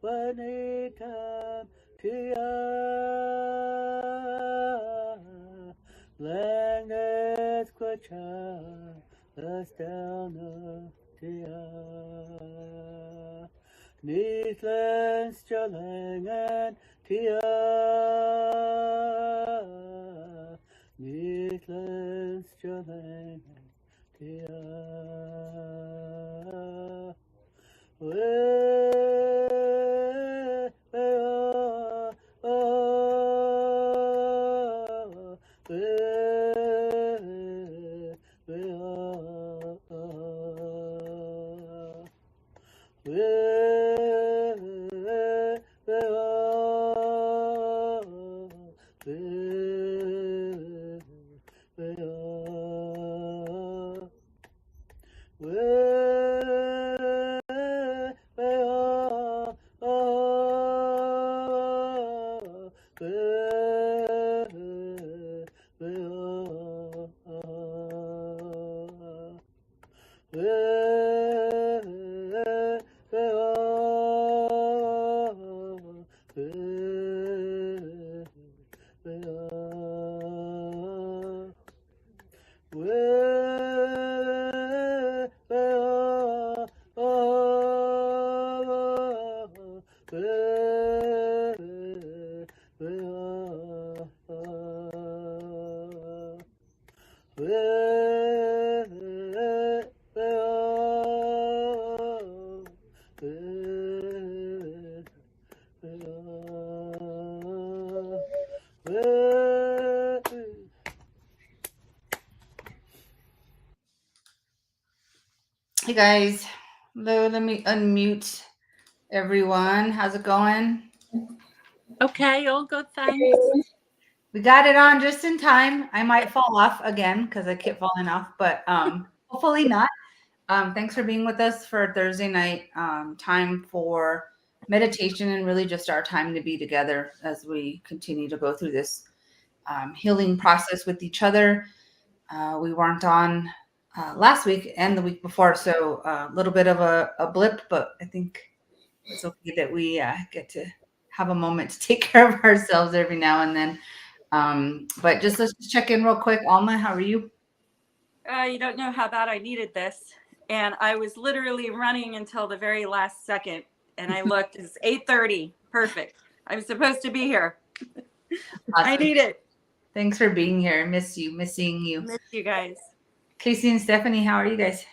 Wanikam Tia Langas Quacha Astelna Tia Neathlands Jalangan Tia Neathlands Jalangan Tia Hey guys, hello, let me unmute everyone. How's it going? Okay, all good, thanks. We got it on just in time. I might fall off again because I keep falling off, but hopefully not. Thanks for being with us for Thursday night time for meditation and really just our time to be together as we continue to go through this healing process with each other. We weren't on last week and the week before, so a little bit of a blip, but I think it's okay that we get to have a moment to take care of ourselves every now and then. But let's just check in real quick. Alma, how are you? You don't know how bad I needed this. And I was literally running until the very last second. And I looked, it's 8:30. Perfect. I'm supposed to be here. Awesome. I need it. Thanks for being here. Miss seeing you. Miss you guys. Casey and Stephanie, how are you guys?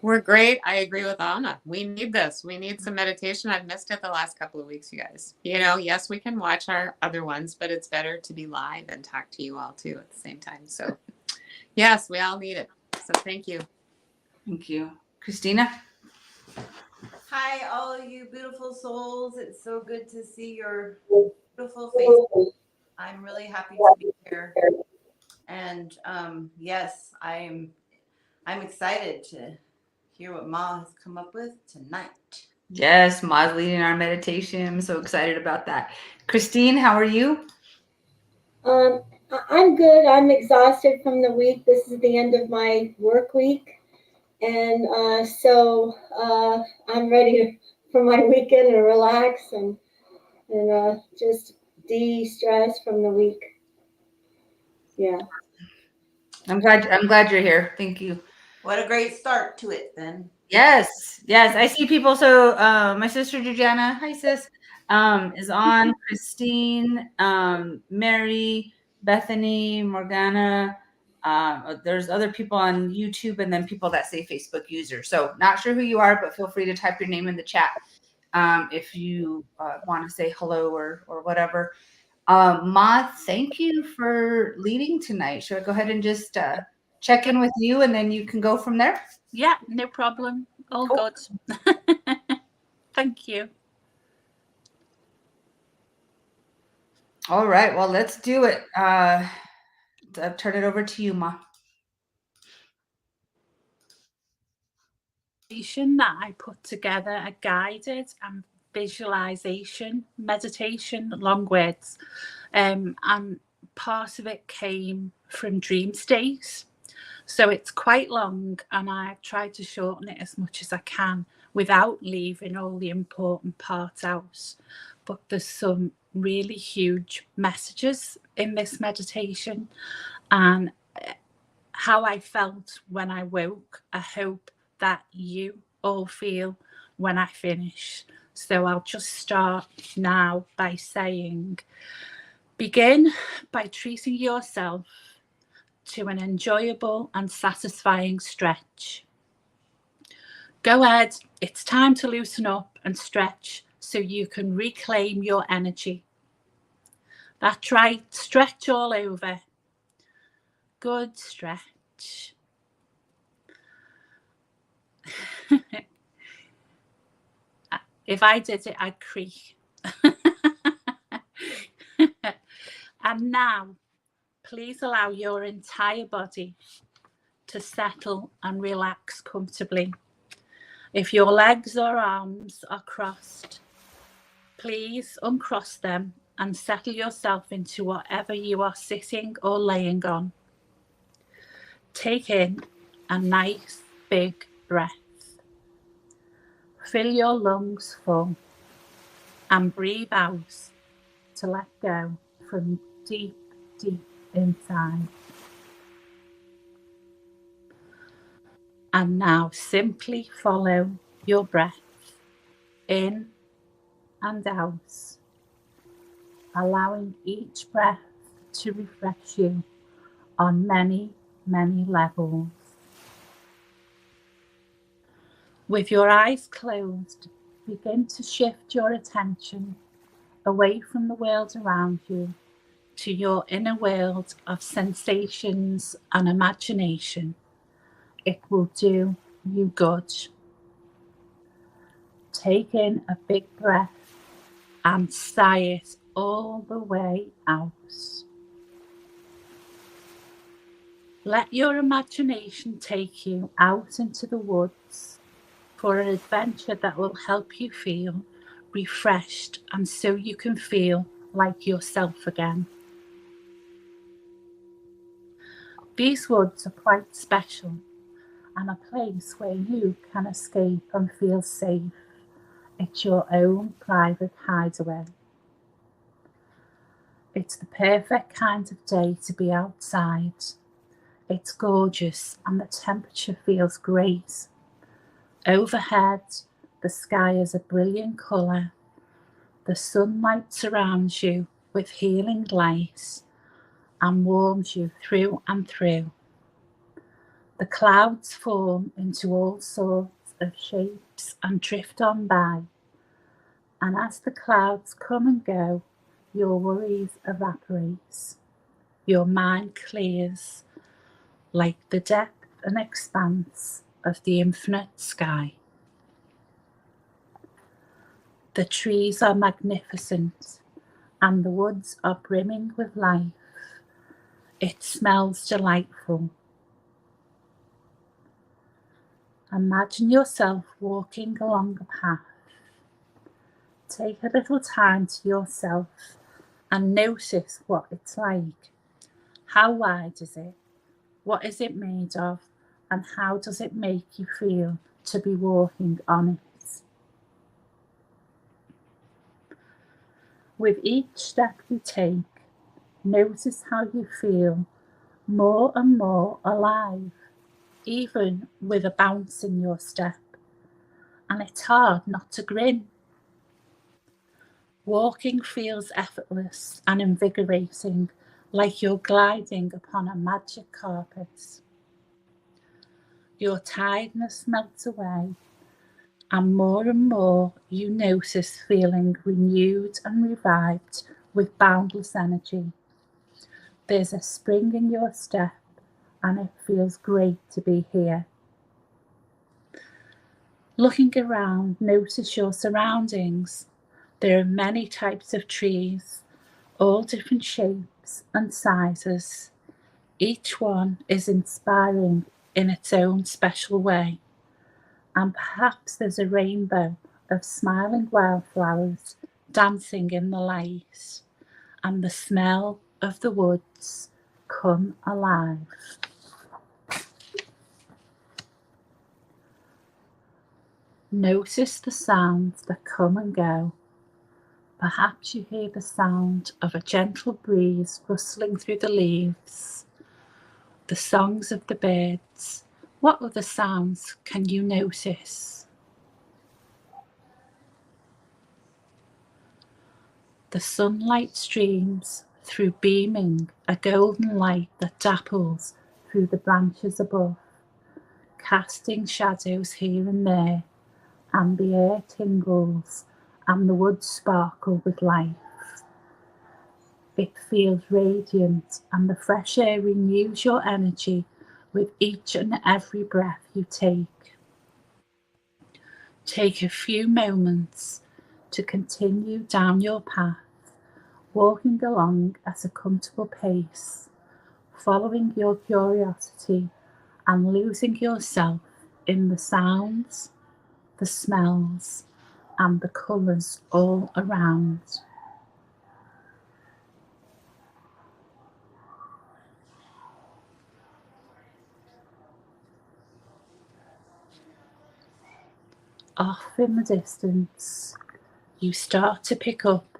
We're great. I agree with Anna. We need this. We need some meditation. I've missed it the last couple of weeks, you guys. You know, yes, we can watch our other ones, but it's better to be live and talk to you all too at the same time. So yes, we all need it. So thank you. Thank you. Christina? Hi, all of you beautiful souls. It's so good to see your beautiful faces. I'm really happy to be here. And yes, I'm excited to hear what Ma has come up with tonight. Yes, Ma's leading our meditation. I'm so excited about that. Christine, how are you? I'm good. I'm exhausted from the week. This is the end of my work week. And so I'm ready for my weekend to relax and just de-stress from the week. Yeah. I'm glad you're here. Thank you. What a great start to it then. Yes. I see people. So my sister Georgiana, hi sis, is on. Christine, Mary, Bethany, Morgana. There's other people on YouTube and then people that say Facebook user. So not sure who you are, but feel free to type your name in the chat if you want to say hello or whatever. Ma, thank you for leading tonight. Should I go ahead and just check in with you and then you can go from there? Yeah, no problem. All good. Thank you. All right. Well, let's do it. I'll turn it over to you, Ma. That I put together a guided and visualization meditation, long words, and part of it came from dream states. So it's quite long and I've tried to shorten it as much as I can without leaving all the important parts out. But there's some really huge messages in this meditation, and how I felt when I woke, I hope that you all feel when I finish. So I'll just start now by saying, begin by treating yourself to an enjoyable and satisfying stretch. Go ahead, it's time to loosen up and stretch so you can reclaim your energy. That's right, stretch all over. Good stretch. If I did it, I'd creak. And now, please allow your entire body to settle and relax comfortably. If your legs or arms are crossed, please uncross them and settle yourself into whatever you are sitting or laying on. Take in a nice big breath. Fill your lungs full and breathe out to let go from deep, deep inside. And now simply follow your breath in and out, allowing each breath to refresh you on many, many levels. With your eyes closed, begin to shift your attention away from the world around you to your inner world of sensations and imagination. It will do you good. Take in a big breath and sigh it all the way out. Let your imagination take you out into the woods for an adventure that will help you feel refreshed and so you can feel like yourself again. These woods are quite special and a place where you can escape and feel safe. It's your own private hideaway. It's the perfect kind of day to be outside. It's gorgeous and the temperature feels great. Overhead, the sky is a brilliant colour. The sunlight surrounds you with healing light and warms you through and through. The clouds form into all sorts of shapes and drift on by. And as the clouds come and go, your worries evaporate. Your mind clears like the depth and expanse of the infinite sky. The trees are magnificent and the woods are brimming with life. It smells delightful. Imagine yourself walking along a path. Take a little time to yourself and notice what it's like. How wide is it? What is it made of? And how does it make you feel to be walking on it? With each step you take, notice how you feel more and more alive, even with a bounce in your step. And it's hard not to grin. Walking feels effortless and invigorating, like you're gliding upon a magic carpet. Your tiredness melts away, and more you notice feeling renewed and revived with boundless energy. There's a spring in your step, and it feels great to be here. Looking around, notice your surroundings. There are many types of trees, all different shapes and sizes. Each one is inspiring in its own special way. And perhaps there's a rainbow of smiling wildflowers dancing in the light, and the smell of the woods come alive. Notice the sounds that come and go. Perhaps you hear the sound of a gentle breeze rustling through the leaves, the songs of the birds. What other sounds can you notice? The sunlight streams through, beaming a golden light that dapples through the branches above, casting shadows here and there, and the air tingles and the woods sparkle with life. It feels radiant, and the fresh air renews your energy with each and every breath you take. Take a few moments to continue down your path, walking along at a comfortable pace, following your curiosity and losing yourself in the sounds, the smells, and the colours all around. Off in the distance, you start to pick up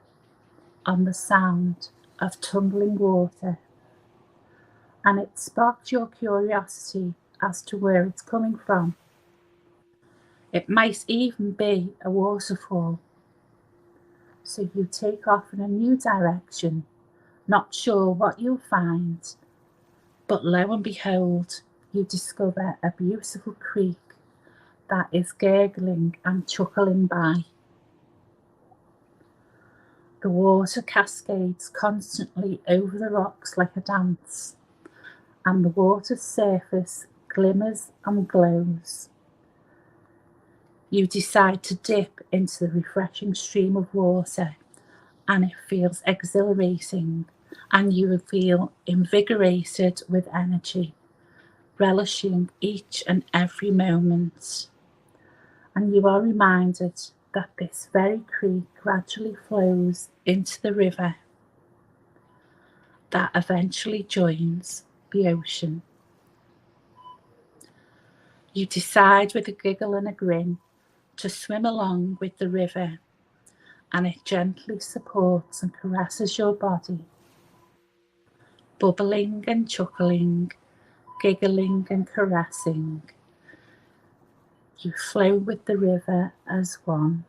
on the sound of tumbling water, and it sparked your curiosity as to where it's coming from. It might even be a waterfall. So you take off in a new direction, not sure what you'll find, but lo and behold, you discover a beautiful creek that is gurgling and chuckling by. The water cascades constantly over the rocks like a dance, and the water's surface glimmers and glows. You decide to dip into the refreshing stream of water, and it feels exhilarating, and you will feel invigorated with energy, relishing each and every moment. And you are reminded that this very creek gradually flows into the river that eventually joins the ocean. You decide with a giggle and a grin to swim along with the river, and it gently supports and caresses your body, bubbling and chuckling, giggling and caressing. You flow with the river as one,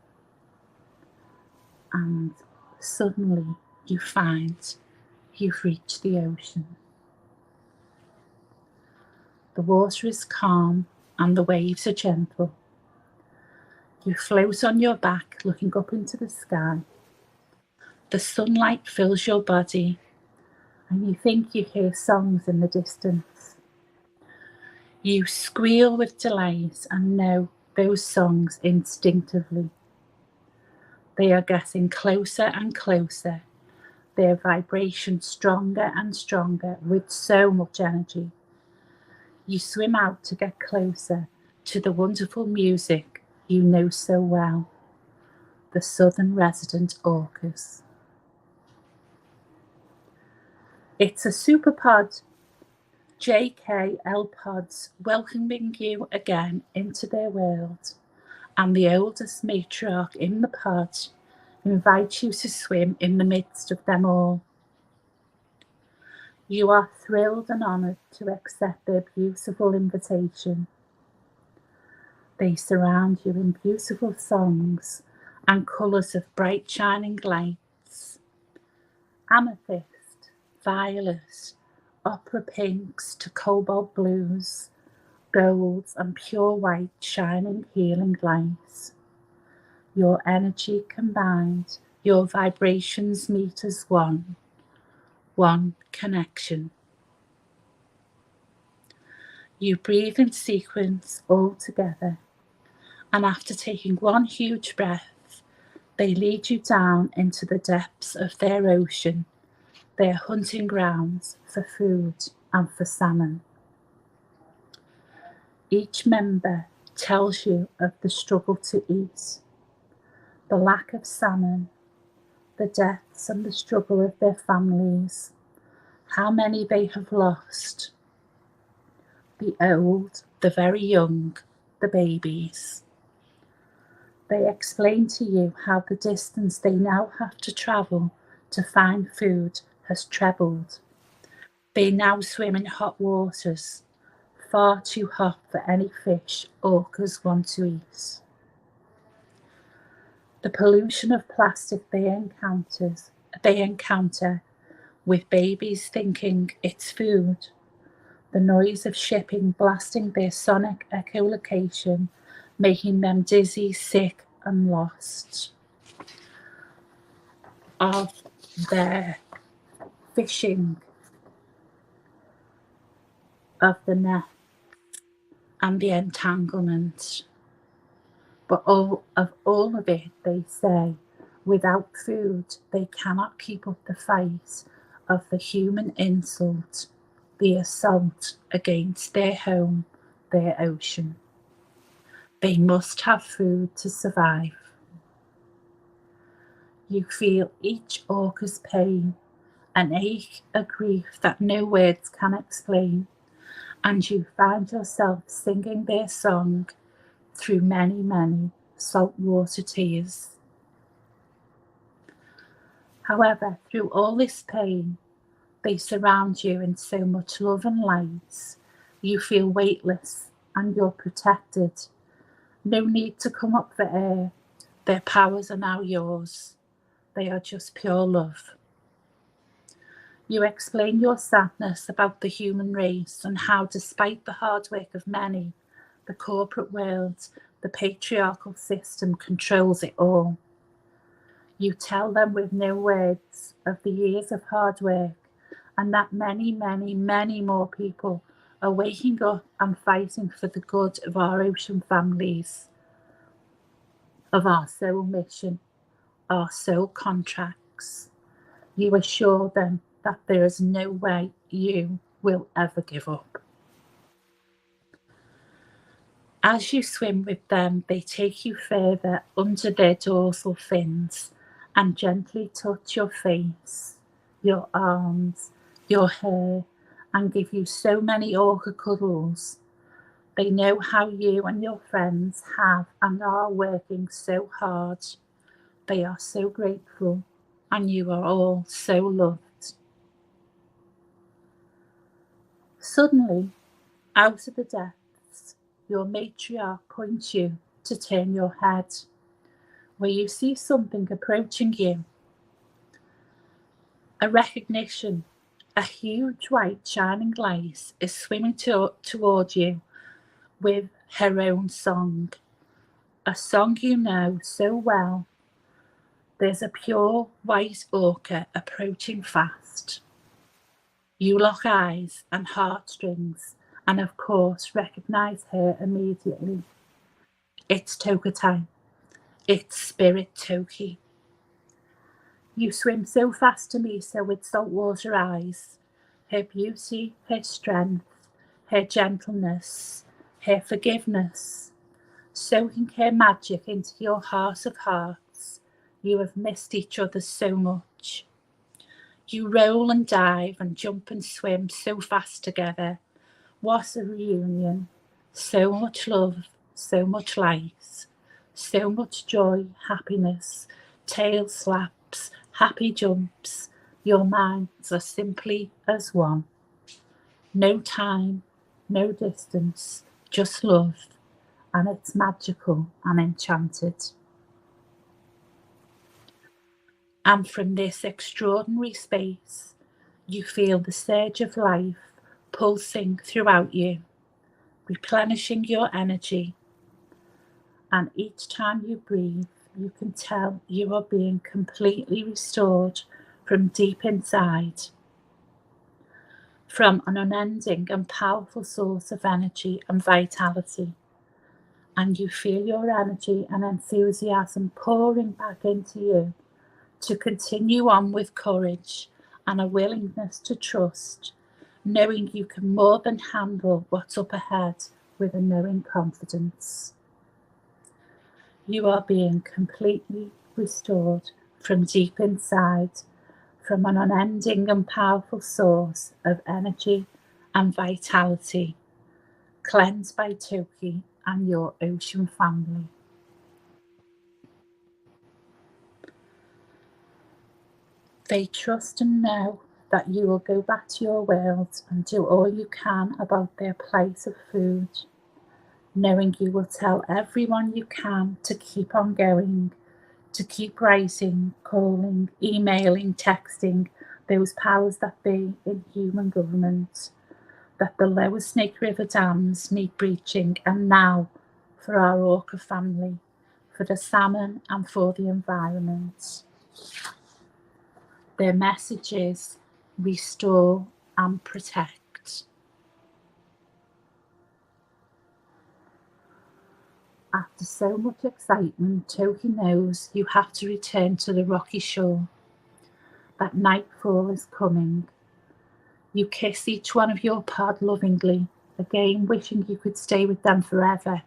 and suddenly you find you've reached the ocean. The water is calm and the waves are gentle. You float on your back, looking up into the sky. The sunlight fills your body, and you think you hear songs in the distance. You squeal with delight and know those songs instinctively. They are getting closer and closer, their vibration stronger and stronger with so much energy. You swim out to get closer to the wonderful music you know so well, the southern resident orcas. It's a superpod, Sk'aliCh'elh-tenaut's, welcoming you again into their world, and the oldest matriarch in the pod invites you to swim in the midst of them all. You are thrilled and honoured to accept their beautiful invitation. They surround you in beautiful songs and colours of bright shining lights. Amethyst, violet, opera pinks to cobalt blues, golds and pure white shining healing lights. Your energy combined, your vibrations meet as one connection. You breathe in sequence all together, and after taking one huge breath, they lead you down into the depths of their ocean, their hunting grounds for food and for salmon. Each member tells you of the struggle to eat, the lack of salmon, the deaths and the struggle of their families, how many they have lost, the old, the very young, the babies. They explain to you how the distance they now have to travel to find food has trebled. They now swim in hot waters, far too hot for any fish orcas want to eat. The pollution of plastic they encounter with babies thinking it's food, the noise of shipping blasting their sonic echolocation, making them dizzy, sick and lost. Of their fishing, of the net and the entanglement. But all of it, they say, without food, they cannot keep up the fight of the human insult, the assault against their home, their ocean. They must have food to survive. You feel each orca's pain, an ache, a grief that no words can explain, and you find yourself singing their song through many, many saltwater tears. However, through all this pain, they surround you in so much love and light. You feel weightless and you're protected. No need to come up for air. Their powers are now yours. They are just pure love. You explain your sadness about the human race and how, despite the hard work of many, the corporate world, the patriarchal system controls it all. You tell them with no words of the years of hard work and that many, many, many more people are waking up and fighting for the good of our ocean families, of our soul mission, our soul contracts. You assure them that there is no way you will ever give up. As you swim with them, they take you further under their dorsal fins and gently touch your face, your arms, your hair, and give you so many orca cuddles. They know how you and your friends have and are working so hard. They are so grateful, and you are all so loved. Suddenly, out of the depths, your matriarch points you to turn your head, where you see something approaching you. A recognition, a huge white shining light is swimming toward you with her own song, a song you know so well. There's a pure white orca approaching fast. You lock eyes and heartstrings and of course recognize her immediately. It's Tokatai. It's Spirit Toki. You swim so fast to meet her with saltwater eyes. Her beauty, her strength, her gentleness, her forgiveness, soaking her magic into your heart of hearts. You have missed each other so much. You roll and dive and jump and swim so fast together. What a reunion. So much love, so much light, so much joy, happiness, tail slaps, happy jumps. Your minds are simply as one. No time, no distance, just love, and it's magical and enchanted. And from this extraordinary space, you feel the surge of life pulsing throughout you, replenishing your energy. And each time you breathe, you can tell you are being completely restored from deep inside, from an unending and powerful source of energy and vitality. And you feel your energy and enthusiasm pouring back into you to continue on with courage and a willingness to trust, knowing you can more than handle what's up ahead with a knowing confidence. You are being completely restored from deep inside, from an unending and powerful source of energy and vitality, cleansed by Toki and your ocean family. They trust and know that you will go back to your world and do all you can about their plight of food, knowing you will tell everyone you can to keep on going, to keep writing, calling, emailing, texting those powers that be in human government, that the lower Snake River dams need breaching, and now for our orca family, for the salmon and for the environment. Their message is restore and protect. After so much excitement, Toki knows you have to return to the rocky shore. That nightfall is coming. You kiss each one of your pod lovingly, again wishing you could stay with them forever,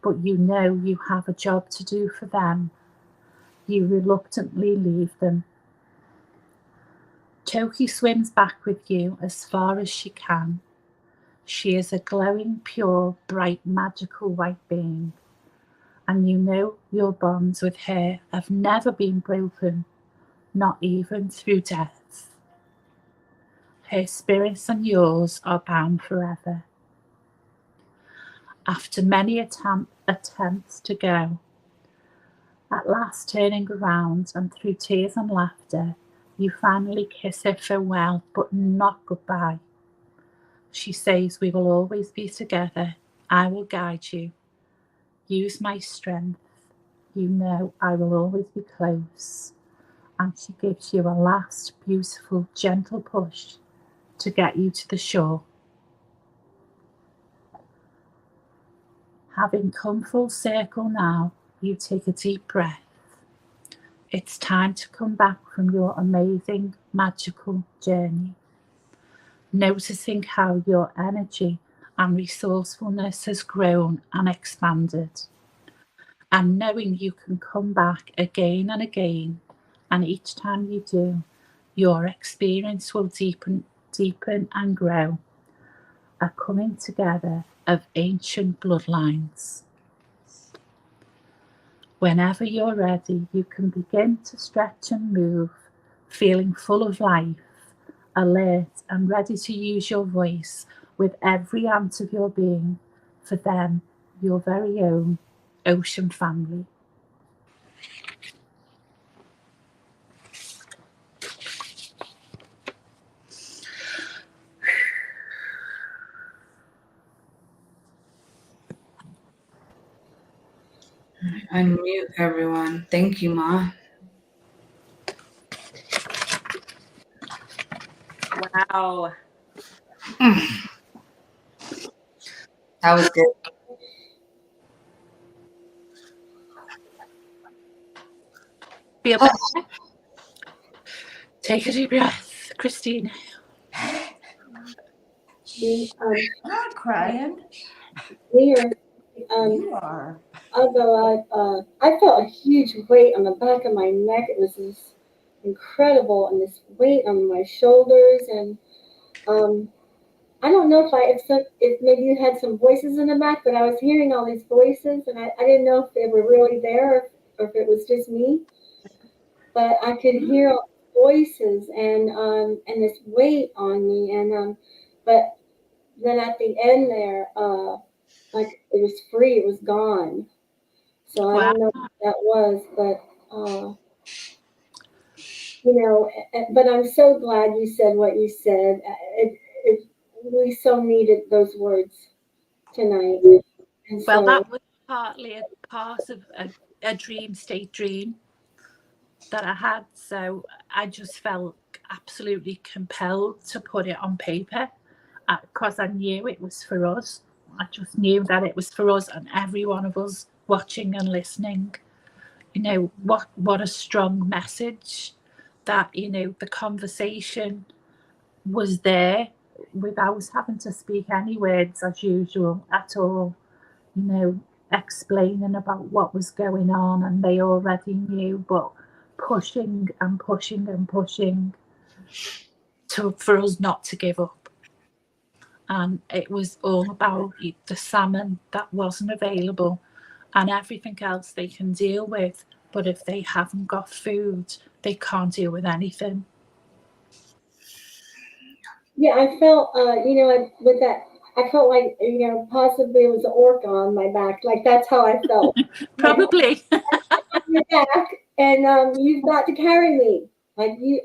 but you know you have a job to do for them. You reluctantly leave them. Toki swims back with you as far as she can. She is a glowing, pure, bright, magical white being, and you know your bonds with her have never been broken, not even through death. Her spirits and yours are bound forever. After many attempts to go, at last turning around and through tears and laughter, you finally kiss her farewell, but not goodbye. She says, we will always be together. I will guide you. Use my strength. You know I will always be close. And she gives you a last beautiful, gentle push to get you to the shore. Having come full circle now, you take a deep breath. It's time to come back from your amazing, magical journey. Noticing how your energy and resourcefulness has grown and expanded. And knowing you can come back again and again, and each time you do, your experience will deepen and grow. A coming together of ancient bloodlines. Whenever you're ready, you can begin to stretch and move, feeling full of life, alert and ready to use your voice with every ounce of your being for them, your very own ocean family. Unmute everyone. Thank you, Ma. Wow. That was good. Feel better? Take a deep breath, Christine. I'm not crying. Here, You are. although I felt a huge weight on the back of my neck. It was this incredible, and this weight on my shoulders, and I don't know if maybe you had some voices in the back, but I was hearing all these voices, and I didn't know if they were really there or if it was just me. But I could hear all the voices and this weight on me, and but then at the end there, like it was free, it was gone. So I don't know what that was, but but I'm so glad you said what you said. We so needed those words tonight. And Well, so, that was partly a part of a dream state dream that I had. So I just felt absolutely compelled to put it on paper because I knew it was for us. I just knew that it was for us and every one of us watching and listening. You know, what a strong message that, you know, the conversation was there without having to speak any words as usual at all, you know, explaining about what was going on, and they already knew, but pushing and pushing and pushing for us not to give up. And it was all about the salmon that wasn't available and everything else they can deal with, but if they haven't got food, they can't deal with anything. Yeah, I felt, with that, I felt like, possibly it was an orca on my back. Like, that's how I felt. Probably. On your back, and you've got to carry me. Like, you've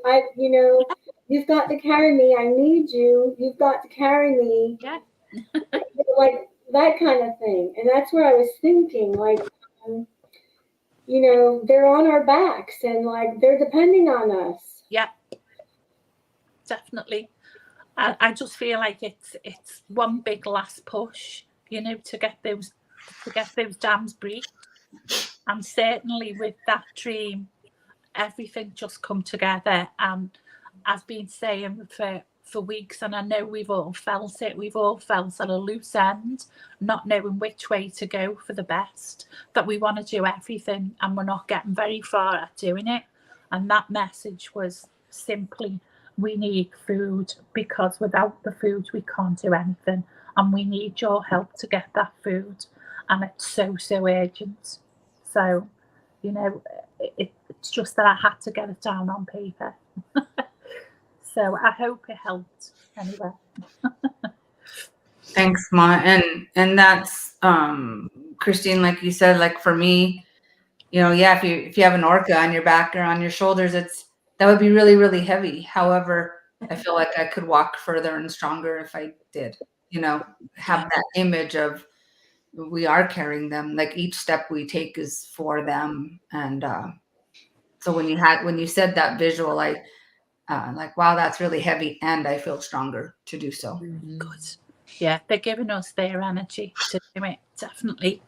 got to carry me. I need you. You've got to carry me. Yeah. Like, that kind of thing. And that's where I was thinking, like, they're on our backs and, like, they're depending on us. Yeah, definitely. I just feel like it's one big last push, to get those dams breached. And certainly with that dream, everything just come together. And I've been saying for weeks, and I know we've all felt it. We've all felt at a loose end, not knowing which way to go for the best. That we want to do everything, and we're not getting very far at doing it. And that message was simply, we need food, because without the food we can't do anything, and we need your help to get that food, and it's so urgent. So it's just that I had to get it down on paper. So I hope it helped anyway. Thanks, Ma. And that's Christine, like you said, like for me, if you have an orca on your back or on your shoulders, that would be really, really heavy. However, I feel like I could walk further and stronger if I did, have that image of we are carrying them. Like each step we take is for them. And so when you said that visual, like, wow, that's really heavy, and I feel stronger to do so. Good. Yeah, they're giving us their energy to do it, definitely.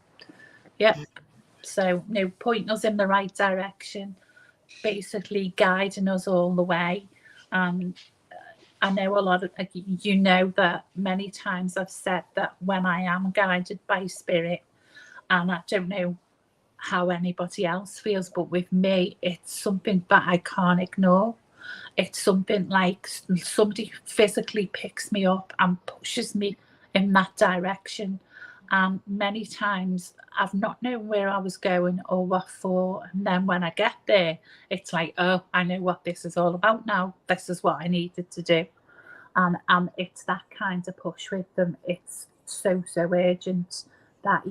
Yep. So, pointing us in the right direction, basically guiding us all the way. I know a lot of, that many times I've said that when I am guided by spirit, and I don't know how anybody else feels, but with me, it's something that I can't ignore. It's something like somebody physically picks me up and pushes me in that direction. And many times I've not known where I was going or what for. And then when I get there, it's like, oh, I know what this is all about now. This is what I needed to do. And it's that kind of push with them. It's so urgent that,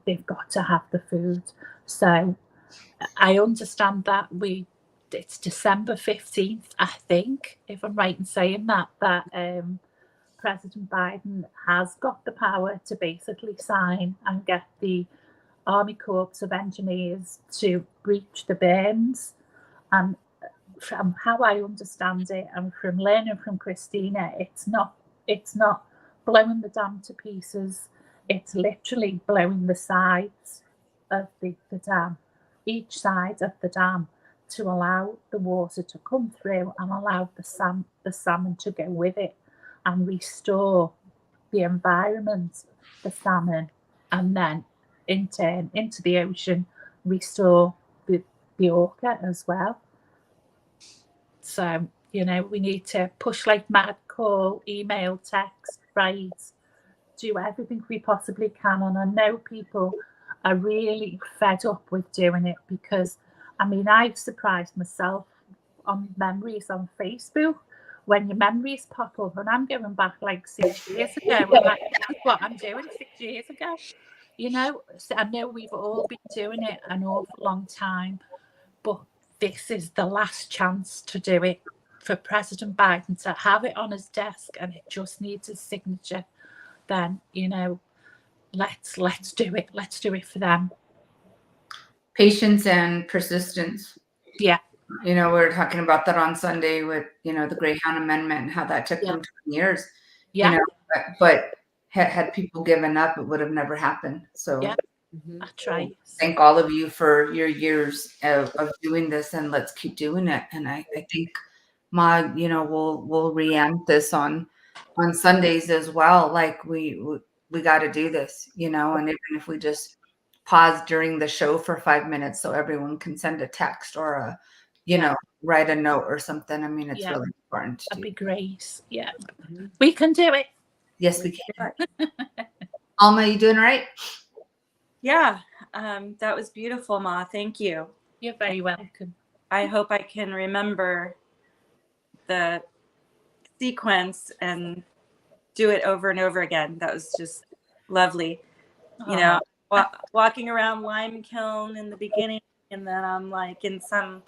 they've got to have the food. So I understand that it's December 15th, I think, if I'm right in saying that President Biden has got the power to basically sign and get the Army Corps of Engineers to breach the berms. And from how I understand it, and from learning from Christina, it's not blowing the dam to pieces. It's literally blowing the sides of the dam, each side of the dam, to allow the water to come through and allow the salmon to go with it and restore the environment, the salmon, and then in turn into the ocean, restore the orca as well. So, we need to push like mad, call, email, text, write, do everything we possibly can. And I know people are really fed up with doing it, because I've surprised myself on memories on Facebook when your memories pop up, and I'm going back like 6 years ago. And like, that's what I'm doing 6 years ago. So I know we've all been doing it an awful long time, but this is the last chance to do it, for President Biden to have it on his desk, and it just needs his signature. Then, let's do it. Let's do it for them. Patience and persistence. Yeah. We were talking about that on Sunday with, the Greyhound Amendment and how that took them 20 years. Yeah. But had people given up, it would have never happened. So yeah, that's right. Thank all of you for your years of doing this, and let's keep doing it. And I think, Ma, we'll reamp this on Sundays as well. Like we got to do this, and even if we just pause during the show for 5 minutes so everyone can send a text or write a note or something. It's really important. That'd be great. Yeah, we can do it. Yes, we can. Alma, you doing all right? Yeah, that was beautiful, Ma. Thank you. You're very welcome. I hope I can remember the sequence and do it over and over again. That was just lovely. You know, walking around Lime Kiln in the beginning, and then I'm like in some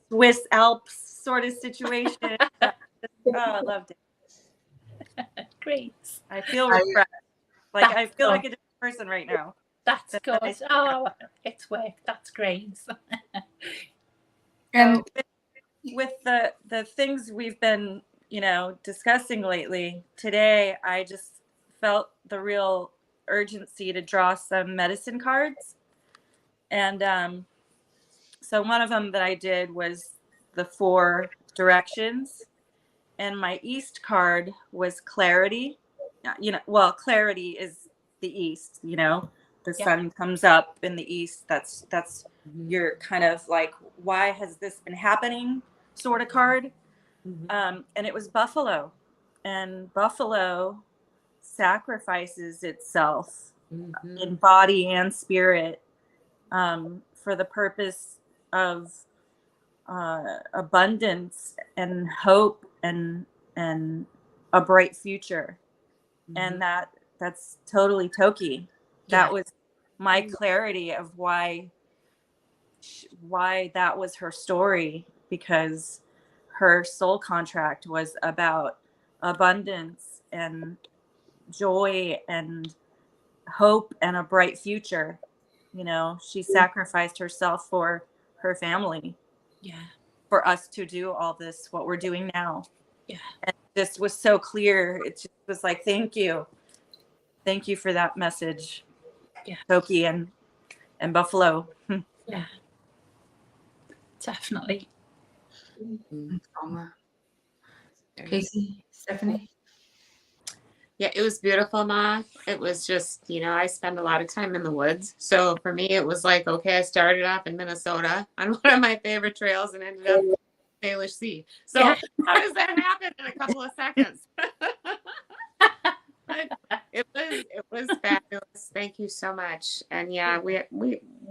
Swiss Alps sort of situation. I loved it. Great. I feel refreshed. Like I feel like good. a different person right now. That's good. Oh, it's worked. That's great. And So with the things we've been, you know, discussing lately, today I just felt the real urgency to draw some medicine cards. And so one of them that I did was the 4 directions, and my East card was clarity. You know, well, clarity is the East, you know, the sun comes up in the East. That's your kind of like, why has this been happening sort of card. And it was buffalo, and buffalo sacrifices itself in body and spirit for the purpose of abundance and hope and a bright future. And that's totally Toki. That was my clarity of why that was her story, because her soul contract was about abundance and joy and hope and a bright future. You know, she sacrificed herself for her family. Yeah. For us to do all this, what we're doing now. Yeah. And this was so clear. It just was like, thank you. Thank you for that message. Yeah. Toki and Buffalo. Yeah. Definitely. Casey, Stephanie. Yeah, it was beautiful, Ma. It was just, you know, I spend a lot of time in the woods. So for me, it was like, okay, I started off in Minnesota on one of my favorite trails and ended up in Salish Sea. So how does that happen in a couple of seconds? It was fabulous. Thank you so much. And yeah, we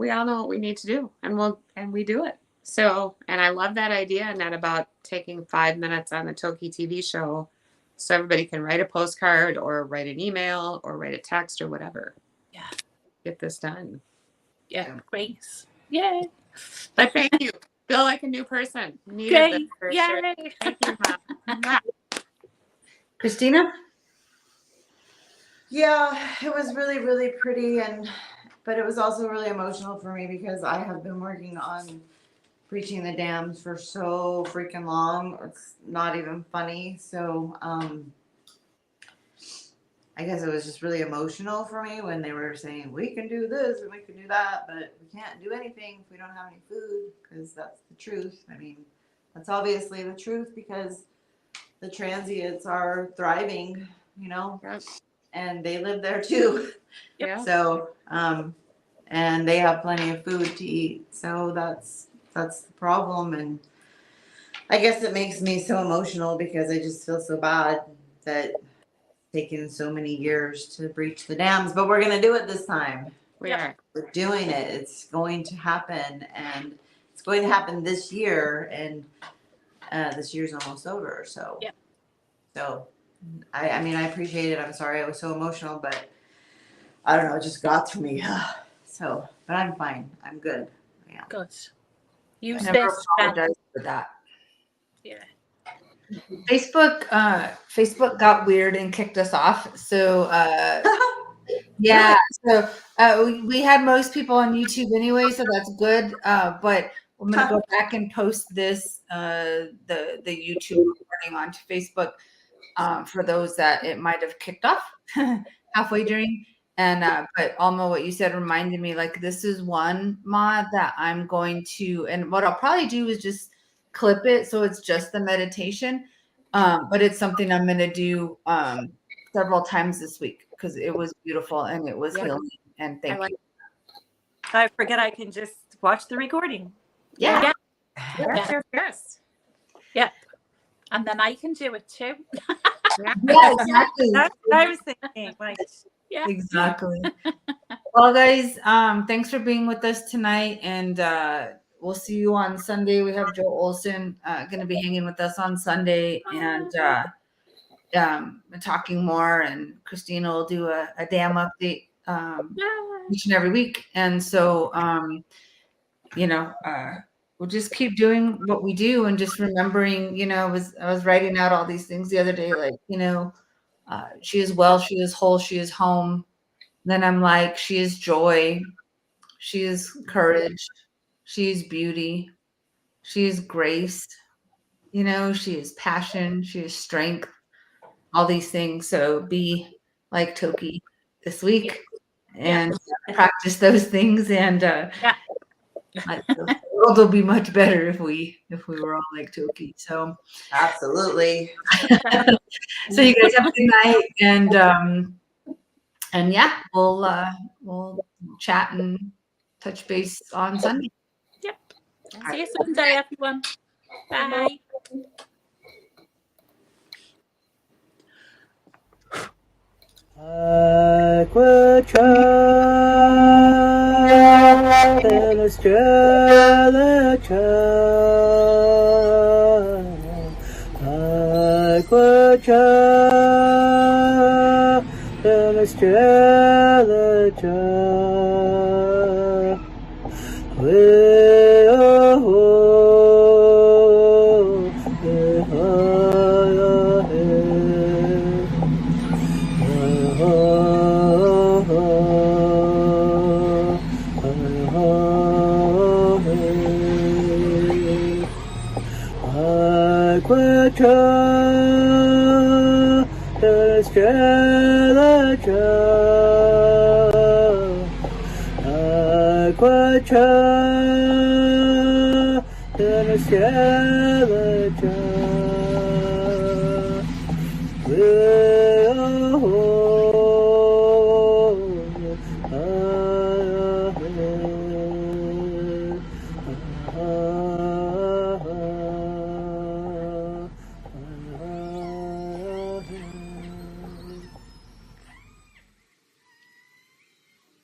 all know what we need to do, and we do it. So, and I love that idea, and that about taking 5 minutes on the Toki TV show, so everybody can write a postcard or write an email or write a text or whatever. Yeah. Get this done. Yeah. Great. Yay. But thank you. Feel like a new person. Needed Great. this for Yay. sure. Thank you, Mom. Christina? Yeah, it was really, really pretty, but it was also really emotional for me because I have been working on breaching the dams for so freaking long. It's not even funny. So I guess it was just really emotional for me when they were saying we can do this and we can do that, but we can't do anything if we don't have any food, because that's the truth. I mean, that's obviously the truth, because the transients are thriving, you know, and they live there too. Yeah. So and they have plenty of food to eat. So that's the problem. And I guess it makes me so emotional because I just feel so bad that it's taken so many years to breach the dams, but we're going to do it this time. We are. We're doing it. It's going to happen, and it's going to happen this year, and this year's almost over. So, so I mean, I appreciate it. I'm sorry I was so emotional, but I don't know, it just got to me. So, but I'm fine. I'm good. Yeah. Good. Use I never this. apologize for that. Yeah. Facebook got weird and kicked us off. So yeah, so we had most people on YouTube anyway, so that's good. But I'm gonna go back and post this the YouTube recording onto Facebook for those that it might have kicked off halfway during. And but Alma, what you said reminded me, like, this is one mod that I'm going to, and what I'll probably do is just clip it so it's just the meditation. But it's something I'm gonna do several times this week because it was beautiful and it was healing. And thank you. I forget I can just watch the recording. Yeah. Yes. Yeah. And then I can do it too. Yeah, exactly. That's what I was thinking. Like, Yeah. Exactly. Well, guys, thanks for being with us tonight. And we'll see you on Sunday. We have Joe Olson going to be hanging with us on Sunday and talking more. And Christina will do a dam update each and every week. And so, we'll just keep doing what we do and just remembering, I was writing out all these things the other day, like, she is well, she is whole, she is home. Then I'm like, she is joy, she is courage, she is beauty, she is grace, she is passion, she is strength, all these things. So be like Toki this week and practice those things, and the world will be much better if we were all like Toki. So Absolutely. so you guys have a good night, and yeah, we'll chat and touch base on Sunday. Yep. See you Sunday, everyone. Bye. Sk'aliCh'elh-tenaut's.